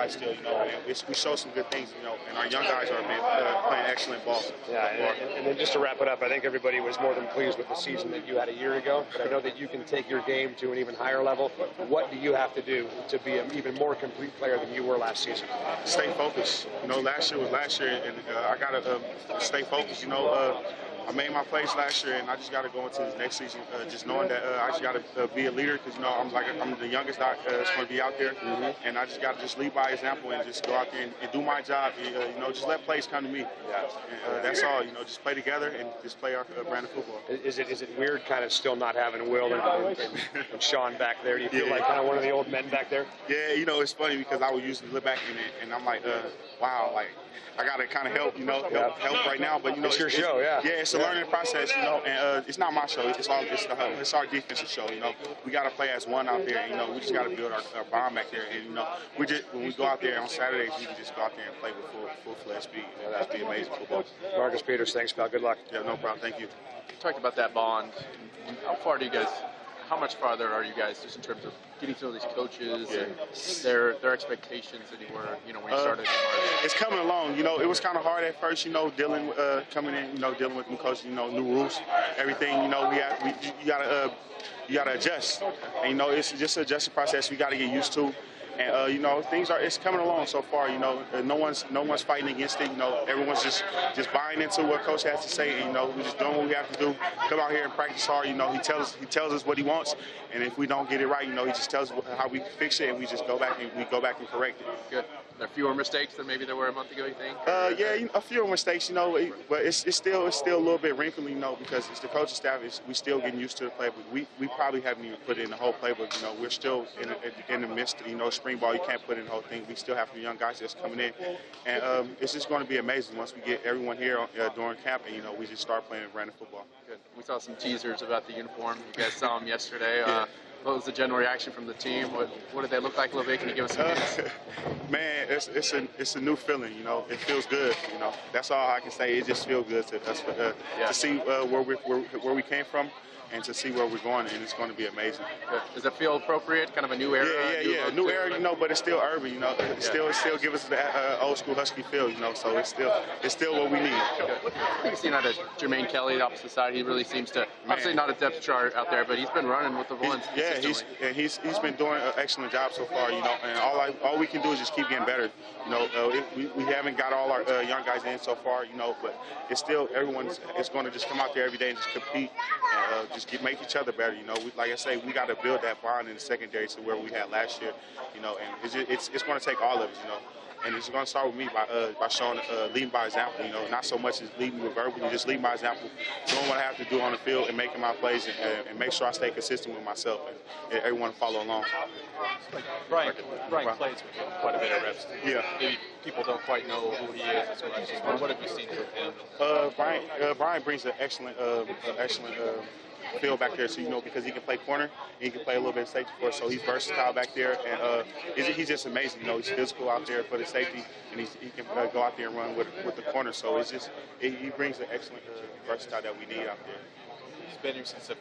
guys still, and we show some good things, and our young guys are playing excellent ball. Yeah, and then just to wrap it up, I think everybody was more than pleased with the season that you had a year ago, but I know that you can take your game to an even higher level. What do you have to do to be an even more complete player than you were last season? Stay focused. Last year was last year, and I got to stay focused. I made my plays last year, and I just got to go into this next season just knowing that I just got to be a leader because I'm the youngest that's going to be out there, and I just got to just lead by example and just go out there and do my job. Just let plays come to me. And, that's all. Just play together and just play our brand of football. Is it weird kind of still not having Will and Sean back there? Do you feel like kind of one of the old men back there? Yeah, it's funny because I would usually look back in it, and I'm like, wow, like I got to kind of help right now. But it's your show, yeah. Yeah, it's a learning process, and it's not my show. It's our defensive show. We got to play as one out there. And, we just got to build our bond back there. And when we go out there on Saturdays, we can just go out there and play with full-fledged speed. That'd be amazing football. Marcus Peters, thanks, pal. Good luck. Yeah, no problem. Thank you. You talked about that bond. How much farther are you guys just in terms of getting to know these coaches and their expectations than you were, when you started in March? It's coming along. It was kind of hard at first, dealing coming in, dealing with new coaches, new rules, everything. You gotta adjust. And it's just an adjusting process. We got to get used to. And it's coming along so far. No one's fighting against it. Everyone's just buying into what coach has to say. And we're just doing what we have to do. Come out here and practice hard. He tells us what he wants, and if we don't get it right, he just tells us how we fix it, and we just go back and correct it. Good. Are there fewer mistakes than maybe there were a month ago, you think? Yeah, a few mistakes, but it's still a little bit wrinkly, because it's the coaching staff. We still getting used to the playbook. We probably haven't even put in the whole playbook. We're still in the midst. Spring ball, you can't put in the whole thing. We still have some young guys that's coming in, and it's just going to be amazing once we get everyone here during camp, and we just start playing random football. Good. We saw some teasers about the uniform. You guys saw them yesterday. What was the general reaction from the team? What did they look like a little bit? Can you give us some hints? Man, it's a new feeling. It feels good. That's all I can say. It just feels good to us to see where we came from and to see where we're going, and it's going to be amazing. Good. Does it feel appropriate? Kind of a new era? Yeah. New era, but it's still urban. It still give us the old school Husky feel. So it's still what we need. I think you've seen that as Jermaine Kelly, the opposite side. He really seems to, obviously not a depth chart out there, but he's been running with the ones. Yeah, he's been doing an excellent job so far. And all we can do is just keep getting better. We haven't got all our young guys in so far. But it's still it's going to just come out there every day and just compete and just make each other better. Like I say, we got to build that bond in the secondary to where we had last year. And it's going to take all of us. And it's going to start with me by showing, leading by example. Not so much as leading with verbally, just leading by example, doing what I have to do on the field and making my plays and make sure I stay consistent with myself and everyone follow along. Brian plays with him quite a bit of reps. Yeah. Maybe people don't quite know who he is as much. What have you seen from him? Brian brings an excellent feel back there, so because he can play corner and he can play a little bit of safety for us, so he's versatile back there, and he's just amazing. He's physical out there for the safety, and he can go out there and run with the corner. So he brings an excellent versatile that we need out there. He's been here since September.